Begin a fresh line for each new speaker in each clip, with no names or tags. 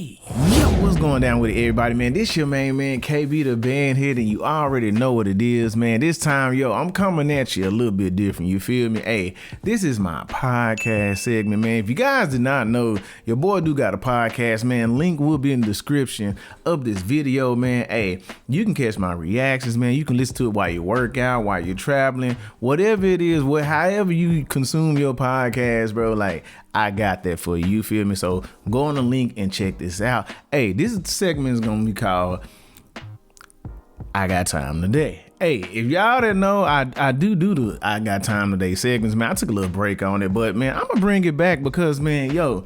Hey, yo, what's going down with it, everybody, man? This your main man, KBThaBandhead, and you already know what it is, man. This time, yo, I'm coming at you a little bit different, you feel me? Hey, this is my podcast segment, man. If you guys did not know, your boy do got a podcast, man. Link will be in the description of this video, man. Hey, you can catch my reactions, man. You can listen to it while you work out, while you're traveling, whatever it is, however you consume your podcast, bro, like, I got that for you. You feel me? So go on the link and check this out. Hey, this segment is gonna be called I Got Time Today. Hey, if y'all didn't know, I do the I Got Time Today segments, man. I took a little break on it, but man, I'm gonna bring it back because, man, yo,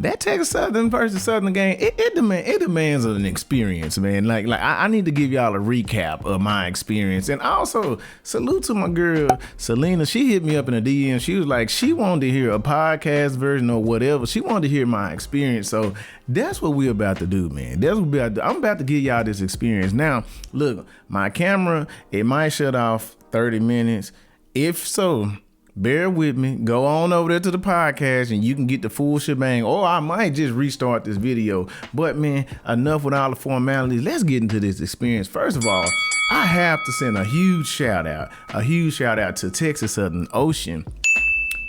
that Texas Southern versus Southern game, it demands an experience, man. Like I need to give y'all a recap of my experience. And also, salute to my girl, Sellina. She hit me up in the DM. She was like, she wanted to hear a podcast version or whatever. She wanted to hear my experience. So that's what we're about to do, man. That's what we're about to do. I'm about to give y'all this experience. Now, look, my camera, it might shut off 30 minutes. If so, bear with me. Go on over there to the podcast and you can get the full shebang. Or I might just restart this video. But man, enough with all the formalities. Let's get into this experience. First of all, I have to send a huge shout out to Texas Southern Ocean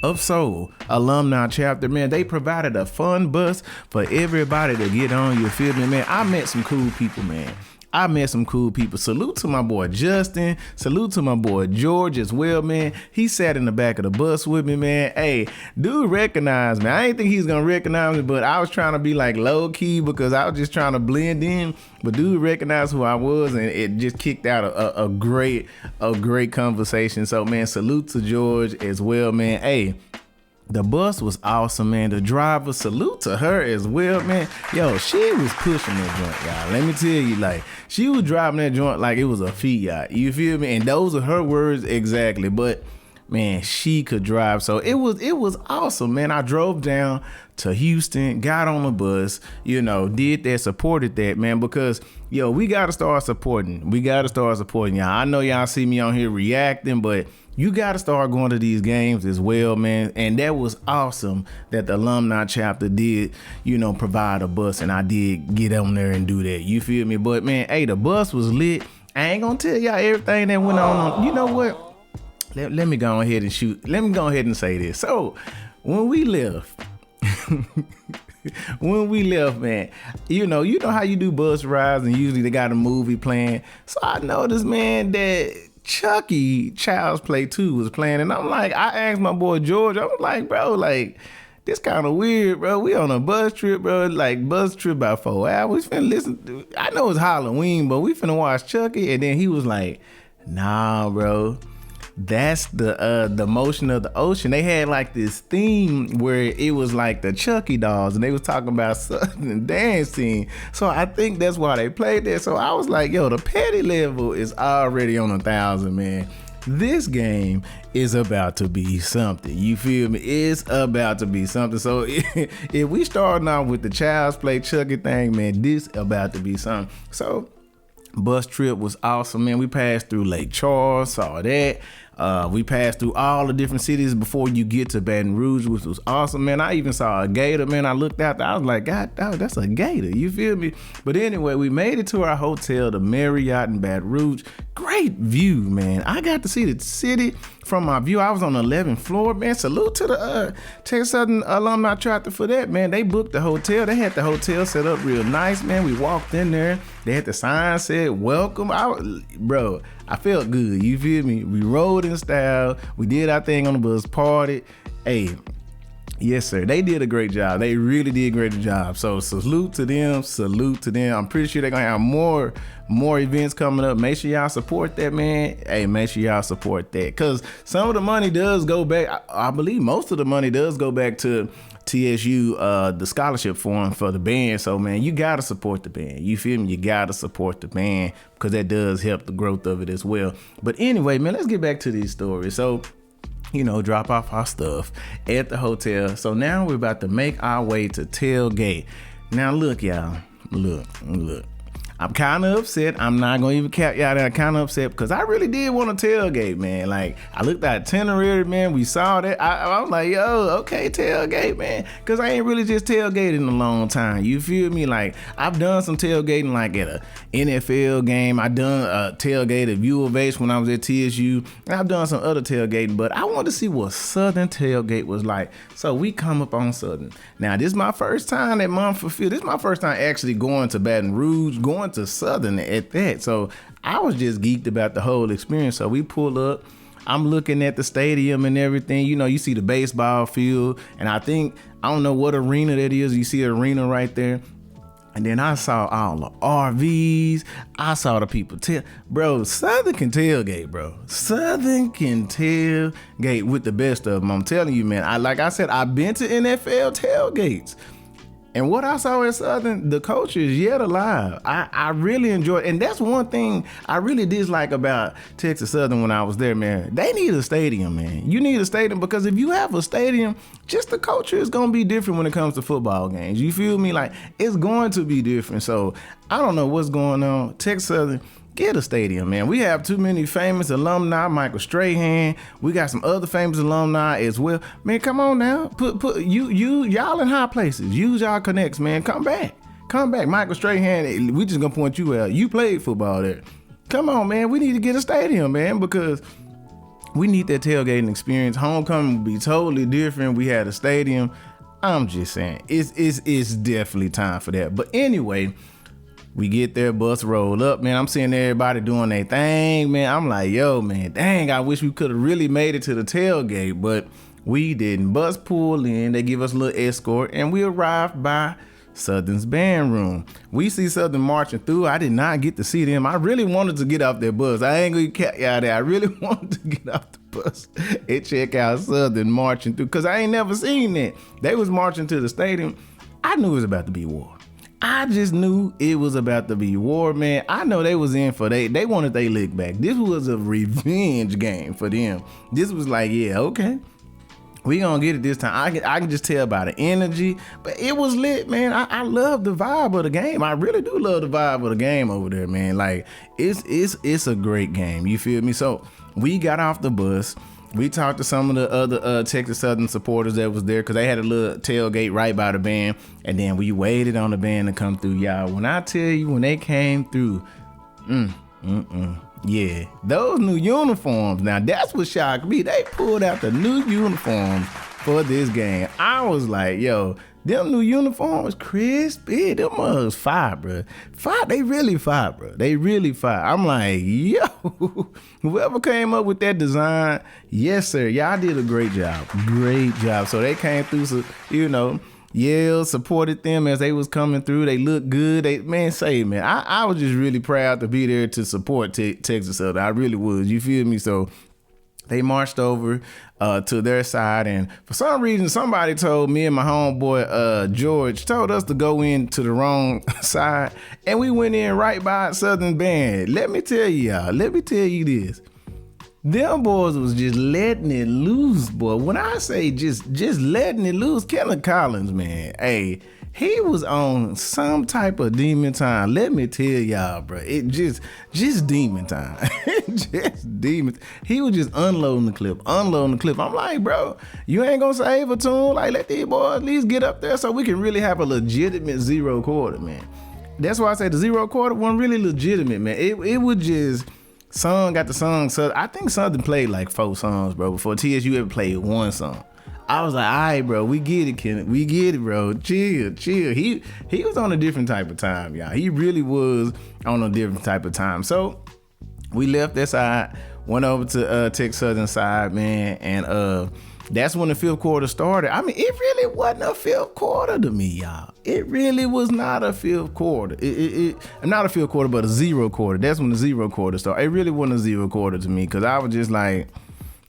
of Soul alumni chapter. Man, they provided a fun bus for everybody to get on. You feel me, man? I met some cool people, man. Salute to my boy Justin. Salute to my boy George as well, man. He sat in the back of the bus with me, man. Hey, dude recognized me. I didn't think he's gonna recognize me, but I was trying to be like low key because I was just trying to blend in. But dude recognized who I was, and it just kicked out a great conversation. So, man, salute to George as well, man. Hey, the bus was awesome, man. The driver, salute to her as well, man. Yo, she was pushing that joint, y'all. Let me tell you, like, she was driving that joint like it was a Fiat. You feel me? And those are her words exactly. But man, she could drive. So it was awesome, man. I drove down to Houston, got on the bus, did that, supported that, man, because yo, we gotta start supporting. Y'all. I know y'all see me on here reacting, but you got to start going to these games as well, man. And that was awesome that the alumni chapter did, provide a bus. And I did get on there and do that. You feel me? But, man, hey, the bus was lit. I ain't going to tell y'all everything that went on. You know what? Let me go ahead and shoot. Let me go ahead and say this. So, when we left, man, you know how you do bus rides and usually they got a movie playing. So, I noticed, man, that Chucky Child's Play 2 was playing, and I'm like, I asked my boy George, I was like, bro, like, this kind of weird, bro. We on a bus trip, bro, like bus trip about 4 hours. We finna listen to, I know it's Halloween, but we finna watch Chucky. And then he was like, nah, bro, that's the motion of the ocean. They had like this theme where it was like the Chucky dolls, and they was talking about something dancing. So I think that's why they played that. So I was like, yo, the petty level is already on 1,000, man. This game is about to be something. You feel me? It's about to be something. So if we starting off with the Child's Play Chucky thing, man, this about to be something. So bus trip was awesome, man. We passed through Lake Charles, saw that. We passed through all the different cities before you get to Baton Rouge, which was awesome, man. I even saw a gator, man. I looked out there, I was like, God, that's a gator. You feel me? But anyway, we made it to our hotel, the Marriott in Baton Rouge. Great view, man. I got to see the city from my view. I was on the 11th floor, man. Salute to the Texas Southern alumni chapter for that, man. They booked the hotel. They had the hotel set up real nice, man. We walked in there. They had the sign said, welcome. I felt good. You feel me? We rode in style. We did our thing on the bus, partied. Hey, yes, sir. They did a great job. They really did a great job. So salute to them. I'm pretty sure they're going to have more events coming up. Make sure y'all support that, man. Hey, make sure y'all support that. Because some of the money does go back. I believe most of the money does go back to TSU, the scholarship fund for the band. So, man, you got to support the band. You feel me? You got to support the band because that does help the growth of it as well. But anyway, man, let's get back to these stories. So, drop off our stuff at the hotel. So now we're about to make our way to tailgate. Now, look, y'all. Look. I'm kind of upset. I'm not going to even cap y'all that. I'm kind of upset because I really did want to tailgate, man. Like, I looked at itinerary, man. We saw that. I was like, yo, okay, tailgate, man. Because I ain't really just tailgated in a long time. You feel me? Like, I've done some tailgating, like at a NFL game. I done a tailgate at U of H when I was at TSU. And I've done some other tailgating, but I wanted to see what Southern tailgate was like. So we come up on Southern. Now, this is my first time at Mumford Field. This is my first time actually going to Baton Rouge, going to Southern at that. So I was just geeked about the whole experience. So we pull up. I'm looking at the stadium and everything. You know, you see the baseball field, and I don't know what arena that is. You see an arena right there. And then I saw all the RVs. I saw the people bro, Southern can tailgate, bro. Southern can tailgate with the best of them. I'm telling you, man. Like I said, I've been to NFL tailgates. And what I saw at Southern, the culture is yet alive. I really enjoyed it. And that's one thing I really dislike about Texas Southern when I was there, man. They need a stadium, man. You need a stadium because if you have a stadium, just the culture is going to be different when it comes to football games. You feel me? Like, it's going to be different. So I don't know what's going on. Texas Southern, get a stadium, man. We have too many famous alumni. Michael Strahan. We got some other famous alumni as well. Man, come on now. Put y'all in high places. Use y'all connects, man. Come back. Michael Strahan, we just gonna point you out. You played football there. Come on, man. We need to get a stadium, man, because we need that tailgating experience. Homecoming will be totally different. We had a stadium. I'm just saying, it's definitely time for that. But anyway, we get there, bus roll up, man. I'm seeing everybody doing their thing, man. I'm like, yo, man, dang, I wish we could have really made it to the tailgate, but we didn't. Bus pull in, they give us a little escort, and we arrived by Southern's band room. We see Southern marching through. I did not get to see them. I really wanted to get off that bus. I ain't gonna get out there. I really wanted to get off the bus and check out Southern marching through, because I ain't never seen that. They was marching to the stadium. I knew it was about to be war. I just knew it was about to be war, man. I know they was in for they wanted their lick back. This was a revenge game for them. This was like, yeah, okay, we gonna get it this time. I can just tell by the energy, but it was lit, man. I love the vibe of the game. I really do love the vibe of the game over there, man. Like, it's a great game. You feel me? So we got off the bus. We talked to some of the other Texas Southern supporters that was there, because they had a little tailgate right by the band. And then we waited on the band to come through. Y'all, when I tell you, when they came through, yeah, those new uniforms. Now, that's what shocked me. They pulled out the new uniforms for this game. I was like, yo, them new uniforms, crispy. Them mugs fire, bro. Fire. They really fire, bro. They really fire. I'm like, yo, whoever came up with that design, yes, sir. Y'all did a great job. Great job. So they came through, so, you know, yelled, supported them as they was coming through. They looked good. I was just really proud to be there to support Texas Southern. I really was. You feel me? So they marched over to their side, and for some reason, somebody told me and my homeboy George told us to go in to the wrong side, and we went in right by Southern Band. Let me tell you this. Them boys was just letting it loose, boy. When I say just letting it loose, Kenneth Collins, man, hey, he was on some type of demon time. Let me tell y'all, bro. It just demon time. Just demon. He was just unloading the clip. I'm like, bro, you ain't gonna save a tune? Like, let these boys at least get up there so we can really have a legitimate zero quarter, man. That's why I say the zero quarter wasn't really legitimate, man. It was just song got the song. So I think Southern played like 4 songs, bro, before TSU ever played 1 song. I was like, all right, bro, we get it, Kenneth. We get it, bro. Chill. He was on a different type of time, y'all. He really was on a different type of time. So we left that side, went over to Texas Southern side, man, and that's when the 5th quarter started. I mean, it really wasn't a 5th quarter to me, y'all. It really was not a 5th quarter. Not a 5th quarter, but a 0 quarter. That's when the 0 quarter started. It really wasn't a 0 quarter to me, because I was just like,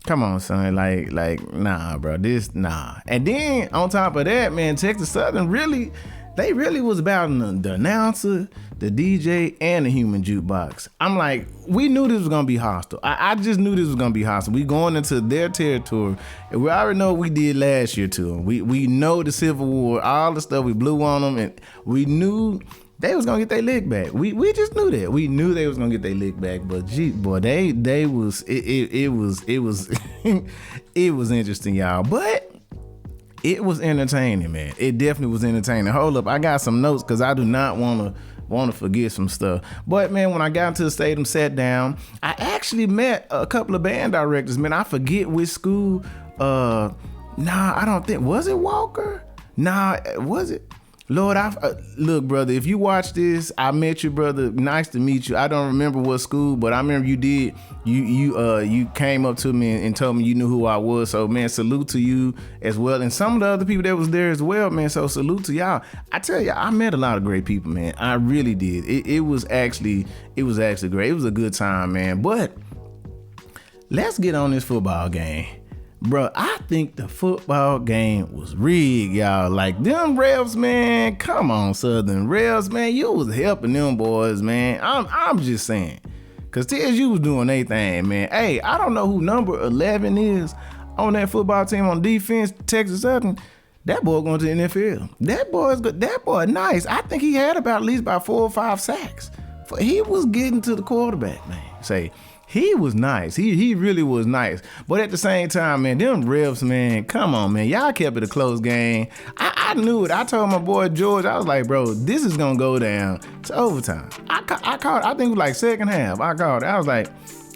come on, son. Like, nah, bro. Nah. And then on top of that, man, Texas Southern really was about the announcer, the DJ, and the human jukebox. I'm like, we knew this was gonna be hostile. I just knew this was gonna be hostile. We going into their territory, and we already know what we did last year to them. We know the Civil War, all the stuff we blew on them, and we knew they was gonna get their lick back. We just knew that. We knew they was gonna get their lick back. But gee, boy, they was it was it was interesting, y'all. But it was entertaining, man. It definitely was entertaining. Hold up, I got some notes because I do not want to forget some stuff. But man, when I got into the stadium, sat down, I actually met a couple of band directors. Man, I forget which school. I don't think, was it Walker? Was it? Lord, look, brother, if you watch this, I met you, brother. Nice to meet you. I don't remember what school, but I remember you did. You came up to me and told me you knew who I was. So, man, salute to you as well. And some of the other people that was there as well, man. So salute to y'all. I tell you, I met a lot of great people, man. I really did. It was actually great. It was a good time, man. But let's get on this football game. Bro, I think the football game was rigged, y'all. Like, them refs, man, come on, Southern refs, man, you was helping them boys, man. I'm just saying. Because TSU was doing their thing, man. Hey, I don't know who number 11 is on that football team on defense, Texas Southern. That boy going to the NFL. That boy nice. I think he had at least 4 or 5 sacks. He was getting to the quarterback, man. He was nice. He really was nice. But at the same time, man, them refs, man, come on, man. Y'all kept it a close game. I knew it. I told my boy George, I was like, bro, this is going to go down to overtime. I called, I think it was like second half. I called it. I was like,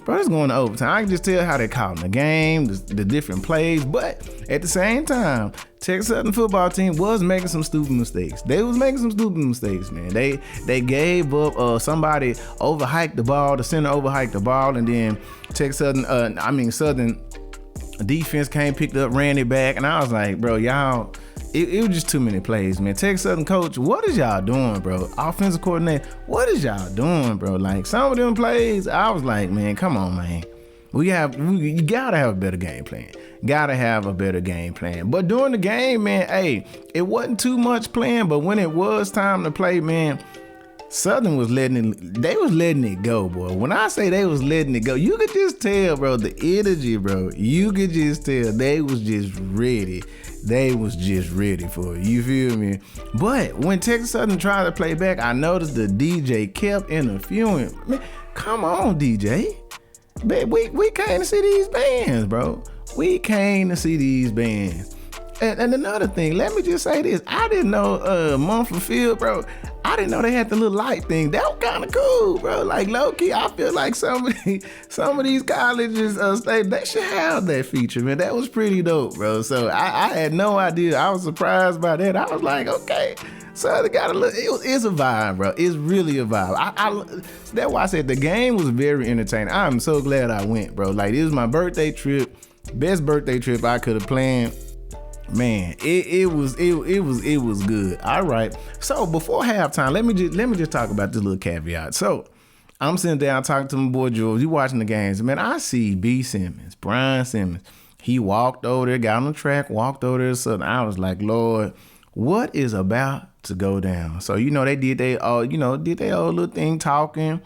bro, it's going to overtime. I can just tell how they calling the game, the different plays. But at the same time, Texas Southern football team was making some stupid mistakes. They was making some stupid mistakes, man. They gave up. Somebody overhiked the ball. The center overhiked the ball, and then Texas Southern defense came, picked up, ran it back, and I was like, bro, y'all. It was just too many plays, man. Texas Southern coach, what is y'all doing, bro? Offensive coordinator, what is y'all doing, bro? Like, some of them plays, I was like, man, come on, man. You gotta have a better game plan. But during the game, man, hey, it wasn't too much playing, but when it was time to play, man, Southern was letting it go, boy. When I say they was letting it go, you could just tell, bro, the energy, bro. You could just tell they was just ready. They was just ready for it. You feel me? But when Texas Southern tried to play back, I noticed the DJ kept interfering. Man, come on, DJ. Man, we came to see these bands, bro. We came to see these bands. And another thing, let me just say this. I didn't know Mumford Field, bro. I didn't know they had the little light thing. That was kind of cool, bro. Like, low-key, I feel like some of these colleges, they should have that feature, man. That was pretty dope, bro. So I had no idea. I was surprised by that. I was like, okay. So they got it's a vibe, bro. It's really a vibe. That's why I said the game was very entertaining. I'm so glad I went, bro. Like, it was my birthday trip. Best birthday trip I could have planned. Man, it was good. All right. So before halftime, let me just talk about this little caveat. So I'm sitting down talking to my boy George. You watching the games, man. I see Brian Simmons. He walked over there, got on the track, walked over there. So I was like, Lord, what is about to go down? So they did their old little thing talking.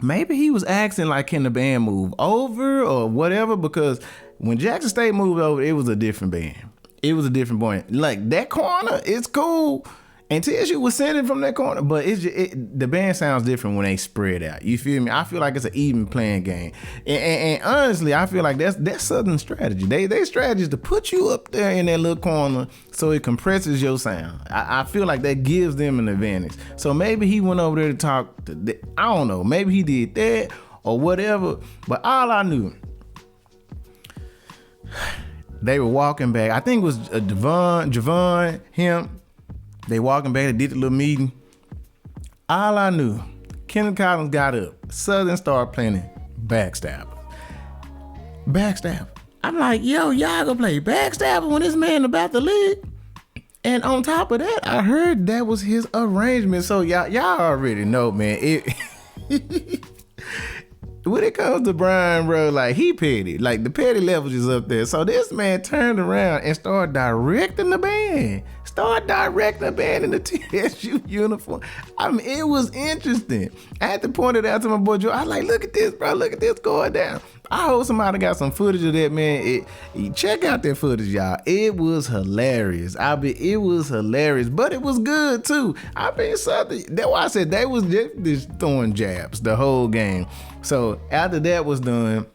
Maybe he was asking like, can the band move over or whatever? Because when Jackson State moved over, it was a different band. It was a different band. Like, that corner, it's cool. And TSU was sending from that corner, but the band sounds different when they spread out. You feel me? I feel like it's an even playing game. And honestly, I feel like that's Southern strategy. They strategy is to put you up there in that little corner so it compresses your sound. I feel like that gives them an advantage. So maybe he went over there to talk I don't know. Maybe he did that or whatever. But all I knew, they were walking back. I think it was Javon, him. They walking back, they did the little meeting. All I knew, Kenneth Collins got up. Southern started playing backstab. I'm like, yo, y'all gonna play backstabber when this man about to leave? And on top of that, I heard that was his arrangement. So y'all already know, man. When it comes to Brian, bro, like, he petty. Like, the petty levels is up there. So this man turned around and started directing the band. In the TSU uniform. I mean, it was interesting. I had to point it out to my boy Joe. I was like, look at this, bro. Look at this going down. I hope somebody got some footage of that, man. Check out that footage, y'all. It was hilarious. It was hilarious, but it was good too. Something. That's why I said they was just throwing jabs the whole game. So after that was done,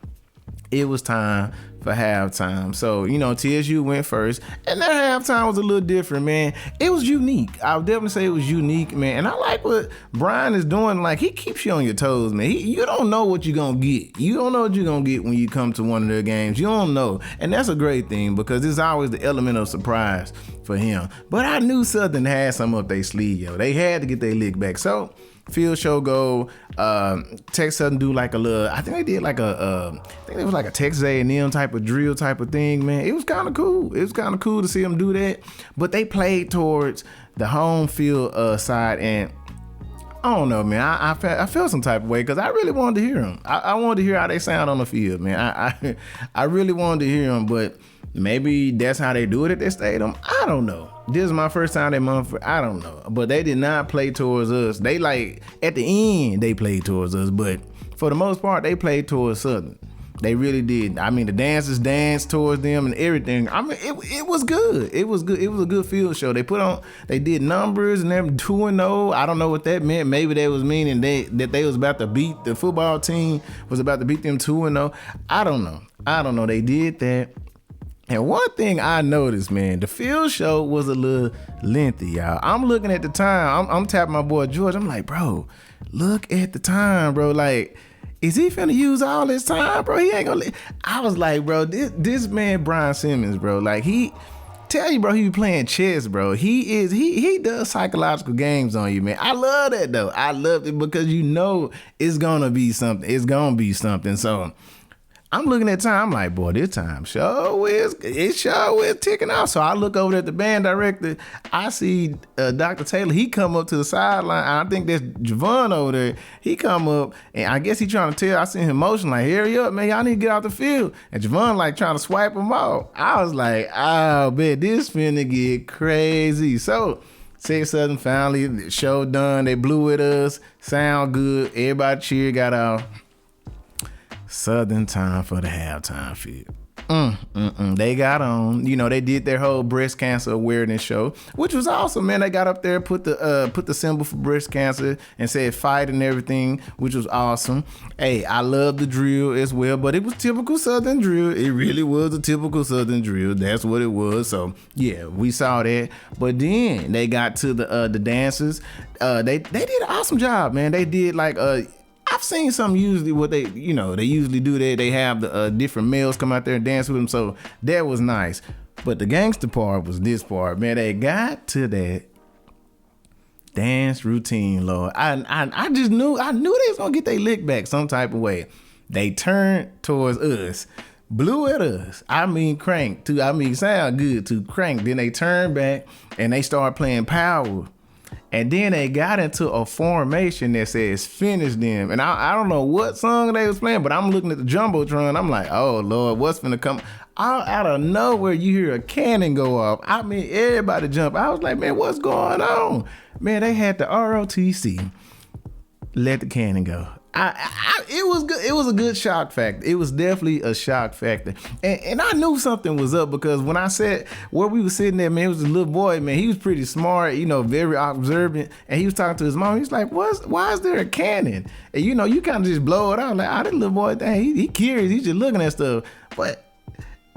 it was time for halftime. So, TSU went first, and their halftime was a little different, man. It was unique. I would definitely say it was unique, man. And I like what Brian is doing. Like, he keeps you on your toes, man. You don't know what you're going to get. You don't know what you're going to get when you come to one of their games. You don't know. And that's a great thing, because there's always the element of surprise for him. But I knew Southern had some up their sleeve, yo. They had to get their lick back. So, field show go, Texas Southern do like a little, I think they did like I think it was like a Texas A&M type of drill type of thing, man. It was kind of cool. It was kind of cool to see them do that. But they played towards the home field side, and I don't know, man. I felt some type of way, because I really wanted to hear them. I wanted to hear how they sound on the field, man. I really wanted to hear them, but maybe that's how they do it at their stadium. I don't know. This is my first time at Mumford. I don't know. But they did not play towards us. They at the end, they played towards us. But for the most part, they played towards Southern. They really did. I mean, the dancers danced towards them and everything. I mean, it was good. It was good. It was a good field show. They did numbers and them 2-0. I don't know what that meant. Maybe that was meaning that they was about to beat the football team, was about to beat them 2-0. I don't know. They did that. And one thing I noticed, man, the field show was a little lengthy, y'all. I'm looking at the time. I'm tapping my boy George. I'm like, bro, look at the time, bro. Like, is he finna use all this time, bro? He ain't gonna. I was like, bro, this man Brian Simmons, bro. Like, he tell you, bro, he be playing chess, bro. He does psychological games on you, man. I love that though. I love it, because it's gonna be something. It's gonna be something. So I'm looking at time. I'm like, boy, this time sure is ticking off. So I look over at the band director. I see Dr. Taylor. He come up to the sideline. I think that's Javon over there. He come up, and I guess he trying to tell. I see him motion like, hurry up, man. Y'all need to get out the field. And Javon like trying to swipe him off. I was like, oh, man, this finna get crazy. So Texas Southern finally, the show done. They blew at us. Sound good. Everybody cheer, got out. Southern time for the halftime field. They got on. They did their whole breast cancer awareness show, which was awesome, man. They got up there, put the symbol for breast cancer and said fight and everything, which was awesome. Hey, I love the drill as well, but it was typical Southern drill. It really was a typical Southern drill. That's what it was. So yeah, we saw that. But then they got to the dancers. They did an awesome job, man. They did like I've seen some usually what they usually do that. They have the different males come out there and dance with them. So that was nice. But the gangster part was this part, man. They got to that dance routine, Lord. I just knew they was gonna get their lick back some type of way. They turned towards us, blew at us. Crank to, sound good to crank. Then they turned back and they started playing power. And then they got into a formation that says finish them. And I don't know what song they was playing, but I'm looking at the Jumbotron. I'm like, oh, Lord, what's finna come? Out of nowhere, you hear a cannon go off. Everybody jump. I was like, man, what's going on? Man, they had the ROTC let the cannon go. It was good. It was a good shock factor. It was definitely a shock factor. And I knew something was up, because when I said where we were sitting there, man, it was a little boy, man. He was pretty smart, very observant. And he was talking to his mom. He's like, why is there a cannon? And you kind of just blow it out. Like, that little boy, dang, he curious. He's just looking at stuff. But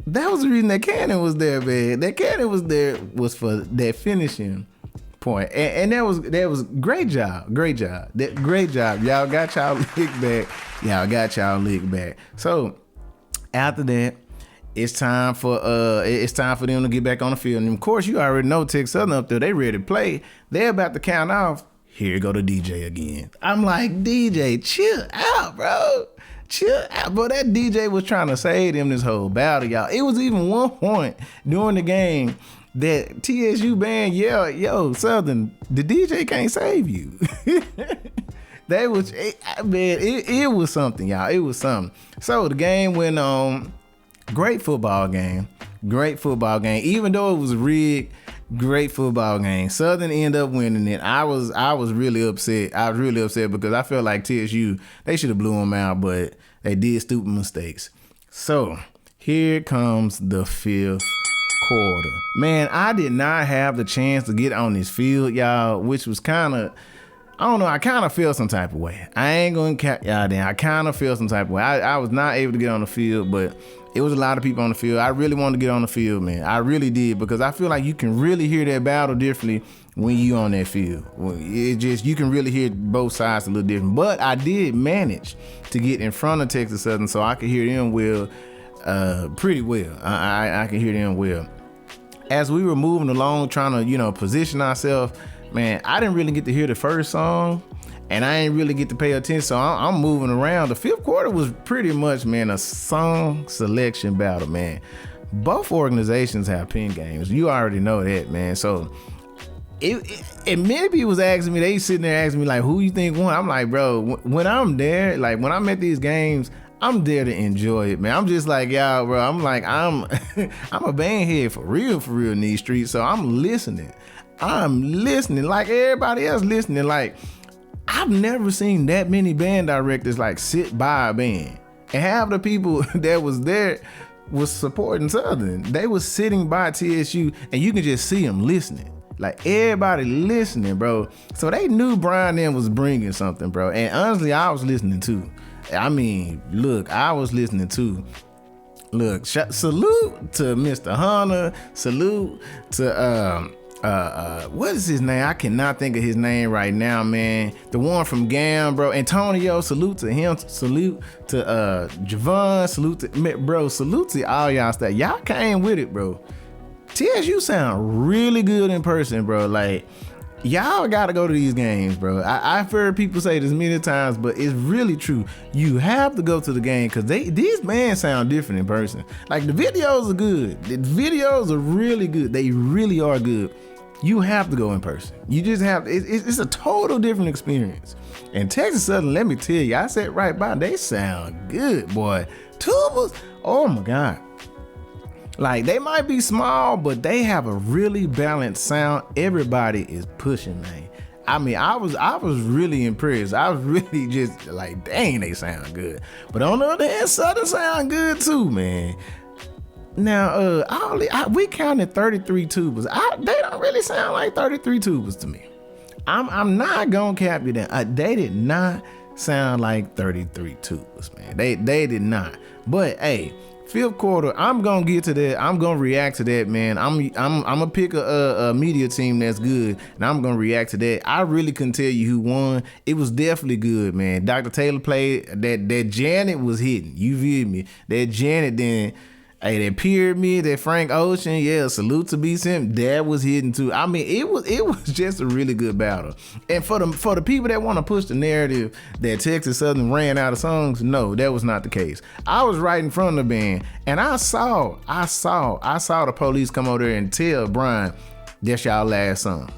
that was the reason that cannon was there, man. That cannon was there was for that finishing point. And that was great job. Great job. Y'all got y'all lick back. So after that, it's time for them to get back on the field. And of course, you already know Texas Southern up there, they ready to play. They're about to count off. Here go the DJ again. I'm like, DJ, chill out, bro. Chill out. Bro, that DJ was trying to save them this whole battle, y'all. It was even one point during the game that TSU band yelled, yo, Southern, the DJ can't save you. It was something, y'all. It was something. So the game went on. Great football game. Even though it was rigged, great football game. Southern ended up winning it. I was really upset. Because I felt like TSU, they should have blew them out, but They did stupid mistakes. So here comes the fifth quarter. Man, I did not have the chance to get on this field, y'all, which was kind of, I don't know, I kind of feel some type of way. I ain't going to cap y'all down. I kind of feel some type of way. I was not able to get on the field, but it was a lot of people on the field. I really wanted to get on the field, man. I really did, because I feel like you can really hear that battle differently when you on that field. It just, you can really hear both sides a little different. But I did manage to get in front of Texas Southern so I could hear them well, pretty well. I can hear them well. As we were moving along, trying to, position ourselves, man, I didn't really get to hear the first song, and I ain't really get to pay attention, so I'm moving around. The fifth quarter was pretty much, man, a song selection battle, man. Both organizations have pin games. You already know that, man. So, and many people was asking me, they sitting there asking me, like, who you think won? I'm like, bro, when I'm there, like, when I'm at these games, I'm there to enjoy it, man. I'm just like, y'all, bro. I'm like, I'm a bandhead for real in these streets. So I'm listening like everybody else listening. Like, I've never seen that many band directors like sit by a band, and half the people that was there was supporting Southern. They was sitting by TSU, and you can just see them listening. Like, everybody listening, bro. So they knew Brian then was bringing something, bro. And honestly, I was listening too. I mean, look, I was listening too. Look, salute to Mr. Hunter. Salute to what is his name? I cannot think of his name right now, man. The one from GAM, bro. Antonio, salute to him. Salute to Javon. Salute to, bro. Salute to all y'all stuff. Y'all came with it, bro. TSU sound really good in person, bro. Like, y'all gotta go to these games, bro. I've heard people say this many times, but it's really true. You have to go to the game, because these bands sound different in person. Like, the videos are good. The videos are really good. They really are good. You have to go in person. You just have, it's a total different experience. And Texas Southern, let me tell you, I sat right by, they sound good, boy. Tubas, oh my God. Like, they might be small, but they have a really balanced sound. Everybody is pushing, man. I mean, I was really impressed. I was really just like, dang, they sound good. But on the other hand, Southern sound good too, man. Now, we counted 33 tubas. They don't really sound like 33 tubas to me. I'm not gonna cap you that. They did not sound like 33 tubas, man. They did not. But hey, fifth quarter, I'm gonna get to that. I'm gonna react to that, man. I'm gonna pick a media team that's good, and I'm gonna react to that. I really couldn't tell you who won. It was definitely good, man. Dr. Taylor played that Janet was hitting. You feel me? That Janet then. Hey, that Pyramid, that Frank Ocean, yeah, salute to B Sim, that was hitting too. I mean, it was just a really good battle. And for the people that want to push the narrative that Texas Southern ran out of songs, no, that was not the case. I was right in front of the band, and I saw the police come over there and tell Brian, that's y'all last song.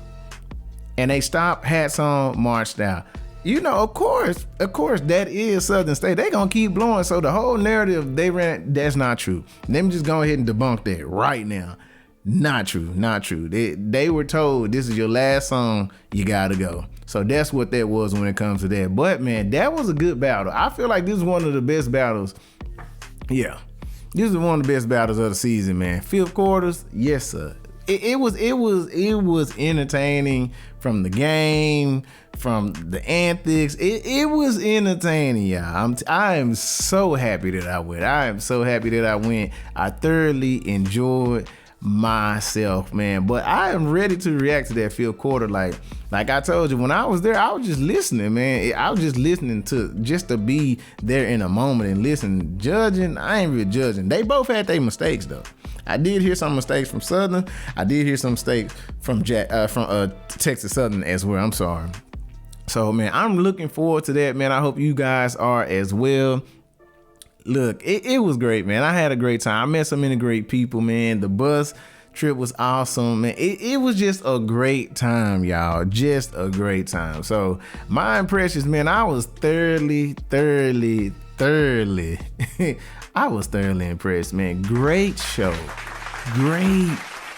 And they stopped, hats on, marched out. You know, of course, that is Southern State. They gonna keep blowing. So the whole narrative they ran, that's not true. Let me just go ahead and debunk that right now. Not true. They were told, this is your last song, you gotta go. So that's what that was when it comes to that. But man, that was a good battle. I feel like this is one of the best battles. Yeah, this is one of the best battles of the season, man. Fifth quarters, yes sir. It was entertaining from the game, from the antics. It was entertaining, y'all. I am so happy that I went. I thoroughly enjoyed myself, man. But I am ready to react to that fifth quarter. Like I told you, when I was there, I was just listening, man. I was just listening to be there in a moment and listen. Judging, I ain't really judging. They both had their mistakes though. I did hear some mistakes from Southern. I did hear some mistakes from Texas Southern as well. I'm sorry. So, man, I'm looking forward to that, man. I hope you guys are as well. Look, it was great, man. I had a great time. I met so many great people, man. The bus trip was awesome, man. It was just a great time, y'all. Just a great time. So, my impressions, man, I was thoroughly I was thoroughly impressed, man. Great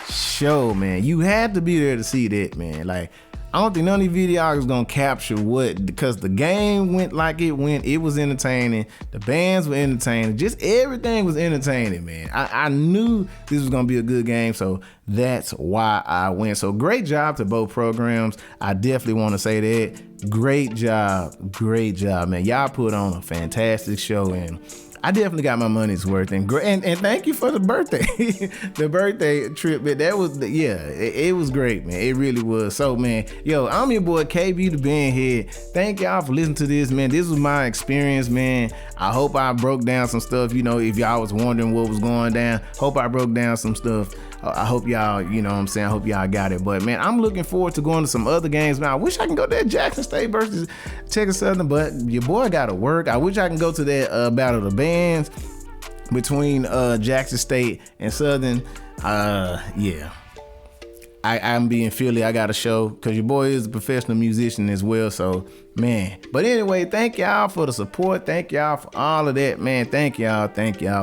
show, man. You had to be there to see that, man. Like, I don't think none of these videos gonna capture what, because the game went like it went. It was entertaining. The bands were entertaining. Just everything was entertaining, man. I knew this was gonna be a good game, so that's why I went. So great job to both programs. I definitely want to say that. Great job, man. Y'all put on a fantastic show, and I definitely got my money's worth, and thank you for the birthday, the birthday trip. But that was, it was great, man. It really was. So, man, yo, I'm your boy KB the Bandhead. Thank y'all for listening to this, man. This was my experience, man. I hope I broke down some stuff. You know, if y'all was wondering what was going down, hope I broke down some stuff. I hope y'all, you know what I'm saying, I hope y'all got it. But, man, I'm looking forward to going to some other games, man. I wish I can go to that Jackson State versus Texas Southern, but your boy got to work. I wish I can go to that Battle of the Bands between Jackson State and Southern. Yeah. I'm being Philly. I got a show because your boy is a professional musician as well. So, man. But anyway, thank y'all for the support. Thank y'all for all of that, man. Thank y'all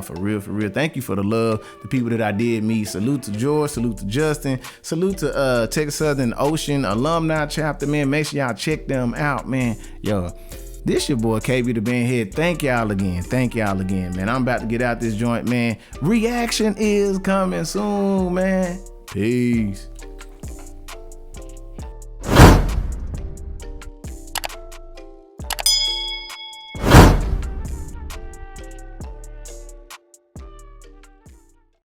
for real. Thank you for the love, the people that I did meet. Salute to George. Salute to Justin. Salute to Texas Southern Ocean Alumni Chapter, man. Make sure y'all check them out, man. Yo, this your boy KB the Bandhead. Thank y'all again, man. I'm about to get out this joint, man. Reaction is coming soon, man. Peace.